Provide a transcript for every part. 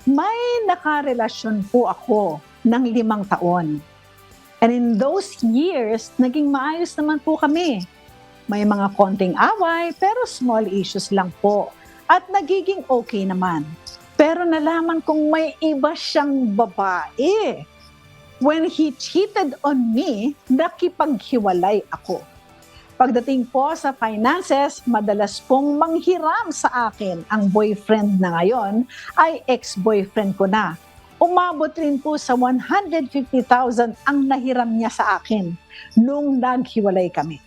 may nakarelasyon po ako ng 5 taon. And in those years, naging maayos naman po kami. May mga konting away, pero small issues lang po. At nagiging okay naman. Pero nalaman kong may iba siyang babae. When he cheated on me, nakipaghiwalay ako. Pagdating po sa finances, madalas pong manghiram sa akin. Ang boyfriend na ngayon ay ex-boyfriend ko na. Umabot rin po sa 150,000 ang nahiram niya sa akin nung naghiwalay kami.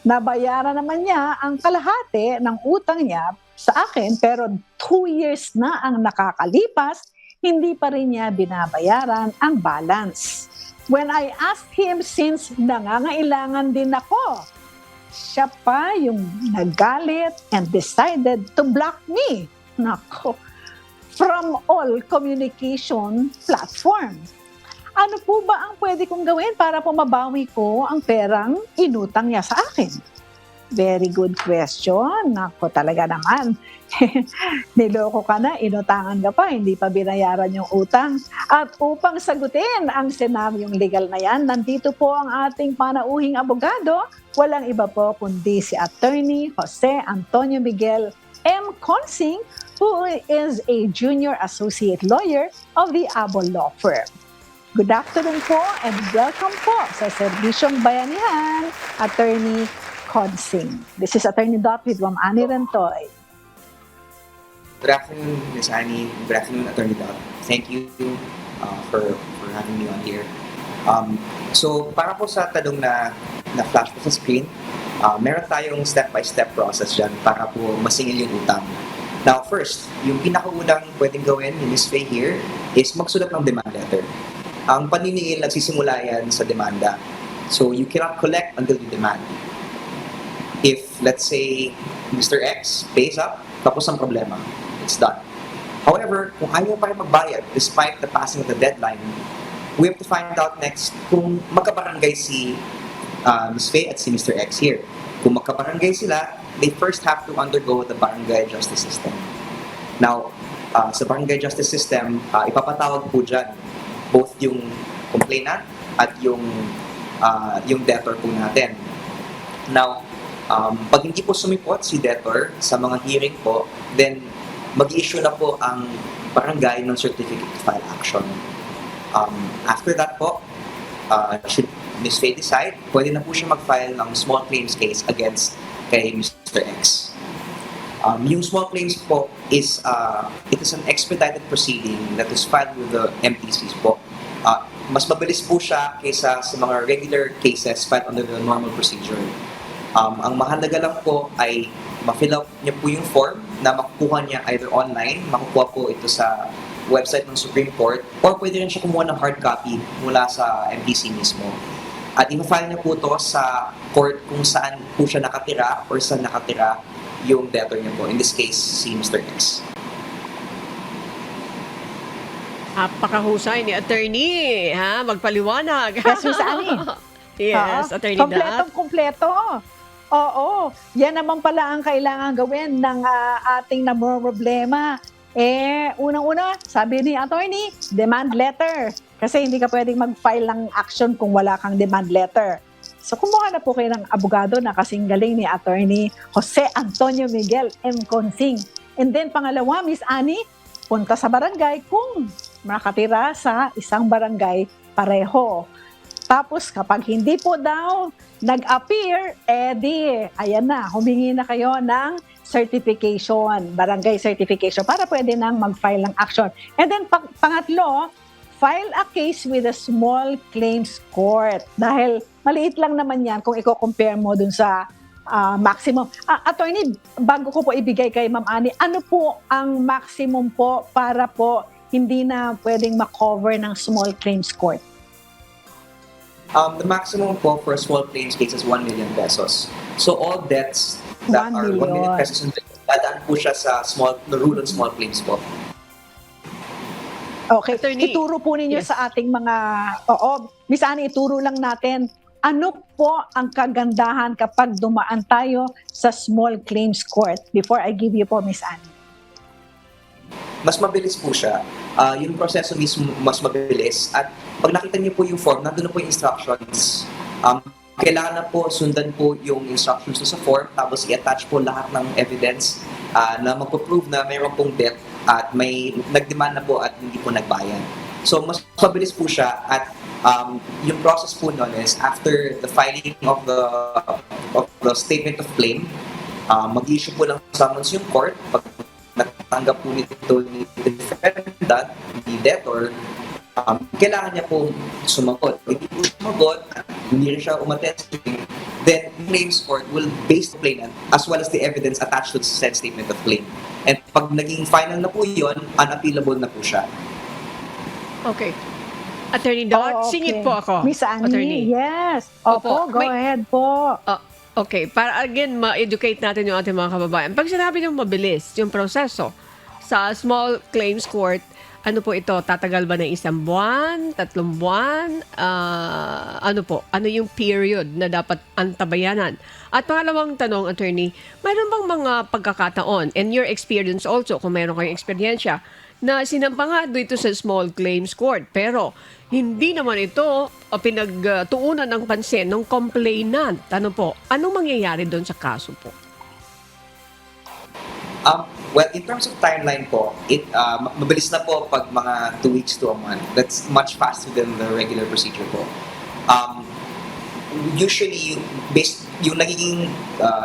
Nabayaran naman niya ang kalahati ng utang niya sa akin, pero 2 years na ang nakakalipas, hindi pa rin niya binabayaran ang balance. When I asked him, since nangangailangan din ako, siya pa yung nagalit and decided to block me. Nako, from all communication platforms. Ano po ba ang pwede kong gawin para po mabawi ko ang perang inutang niya sa akin? Very good question. Nako, talaga naman. Niloko ka na, inutangan ka pa, hindi pa binayaran yung utang. At upang sagutin ang senaryong legal na yan, nandito po ang ating panauhing abogado. Walang iba po kundi si Attorney Jose Antonio Miguel M. Consing, who is a junior associate lawyer of the Abol Law Firm. Good afternoon po and welcome po sa Serbisyong Bayanihan, Attorney Consing. This is Attorney Dot with Ma'am Annie Rentoy. Good afternoon, Ms. Annie. Good afternoon, Attorney Dot. Thank you for having me on here. So, para po sa tanong na flash po sa screen, meron tayong step-by-step process dyan para po masingil yung utang. Now, first, yung pinakaunang pwedeng gawin ni Ms. Faye here is magsulat ng demand letter. Ang paniningil nagsisimula yan sa demanda. So, you cannot collect until you demand. If, let's say, Mr. X pays up, tapos ang problema. It's done. However, kung ayaw pa rin magbayad despite the passing of the deadline, we have to find out next kung magkabarangay si Ms. Faye at si Mr. X here. Kung magkabarangay sila, they first have to undergo the barangay justice system. Now, sa barangay justice system, ipapatawag po dyan both yung complainant at yung debtor po natin. Now, pag hindi po sumipot si debtor sa mga hearing po, then mag-i-issue na po ang barangay ng certificate to file action. After that po, should Ms. Faye decide, pwede na po siya mag-file ng small claims case against kay Mr. X. Yung small claims po is it is an expedited proceeding that is filed with the MPCs po. Mas mabilis po siya kaysa sa mga regular cases filed under the normal procedure. Ang mahalaga lang po ay ma-fill out niya po yung form na makukuha niya either online, makukuha po ito sa website ng Supreme Court, or pwede rin siya kumuha ng hard copy mula sa MPC mismo. At i-file niya po ito sa court kung saan po siya nakatira or saan nakatira yung debtor niya po. In this case, si Mr. X. Napakahusay ni attorney, ha? Magpaliwanag. Yes, Miss Annie. Yes, Attorney Dot. Kompletong-kompleto. Oo. Yan naman pala ang kailangan gawin ng ating problema. Unang-una, sabi ni attorney, demand letter. Kasi hindi ka pwedeng mag-file ng action kung wala kang demand letter. So kumuha na po kayo ng abogado na kasing galing ni Attorney Jose Antonio Miguel M. Consing. And then pangalawa, Miss Annie, punta sa barangay kung makatira sa isang barangay pareho. Tapos kapag hindi po daw nag-appear, ayan na, humingi na kayo ng certification, barangay certification, para pwede nang mag-file ng action. And then pangatlo, file a case with a small claims court. Dahil maliit lang naman yan kung i-compare mo dun sa maximum. Attorney, bago ko po ibigay kay Ma'am Annie, ano po ang maximum po para po hindi na pwedeng ma-cover ng small claims court? The maximum po for a small claims case is 1 million pesos. So all debts that 1 are 1 million pesos, dadaan po siya sa rule on small claims po. Okay, Attorney, ituro po ninyo yes. sa ating mga, Miss Annie, ituro lang natin, ano po ang kagandahan kapag dumaan tayo sa small claims court? Before I give you po, Miss Annie. mas mabilis po siya. Yung proseso mismo mas mabilis at pag nakita niyo po yung form, nandun na po yung instructions. Kailangan na po sundan po yung instructions sa form tapos i-attach po lahat ng evidence na magpo-prove na mayroon pong debt at may nagdemand na po at hindi po nagbayad. So mas mabilis po siya at yung process po nun is after the filing of the statement of claim, mag-issue po ng summons yung court pag natanggap po nito ni defendant, ni debtor, kailangan niya po sumagot. Hindi po sumagot, hindi rin siya umattest, then the claims court will base the complainant as well as the evidence attached to the said statement of claim. And pag naging final na po yun, unappealable na po siya. Okay. Attorney Dot, Oh, okay. singit po ako. Miss Annie, Attorney. yes. Opo, Opo, go may- ahead po. Okay, para again, ma-educate natin yung ating mga kababayan. Pag sinabi ng mabilis, yung proseso sa small claims court, ano po ito? Tatagal ba ng 1 buwan, 3 buwan? Ano po? Ano yung period na dapat antabayanan? At pangalawang tanong, attorney, mayroon bang mga pagkakataon, and your experience also, kung mayroon kayong eksperyensya, na sinampa nga dito sa small claims court, pero hindi naman ito pinagtuunan ng pansin ng complainant. Ano po? Anong mangyayari doon sa kaso po? Well, in terms of timeline po, mabilis na po pag mga 2 weeks to a month. That's much faster than the regular procedure po. Usually, yung nagiging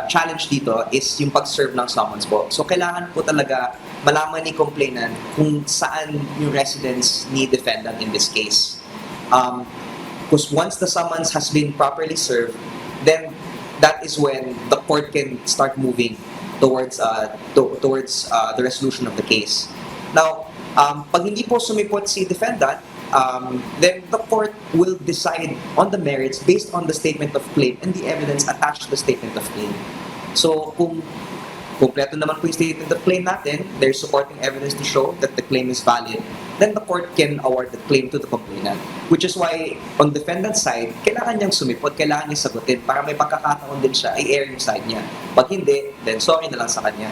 challenge dito is yung pag-serve ng summons po. So, kailangan po talaga malaman ni complainant kung saan yung residence ni defendant in this case. Because once the summons has been properly served, then that is when the court can start moving towards the resolution of the case. Now, pag hindi po sumipot si defendant, then the court will decide on the merits based on the statement of claim and the evidence attached to the statement of claim. So, kung kompleto naman po yung statement of claim natin, there's supporting evidence to show that the claim is valid, then the court can award the claim to the complainant. Which is why, on defendant's side, kailangan niyang sumipot, kailangan niyang sagutin para may pagkakataon din siya, i-air yung side niya. Pag hindi, then sorry na lang sa kanya.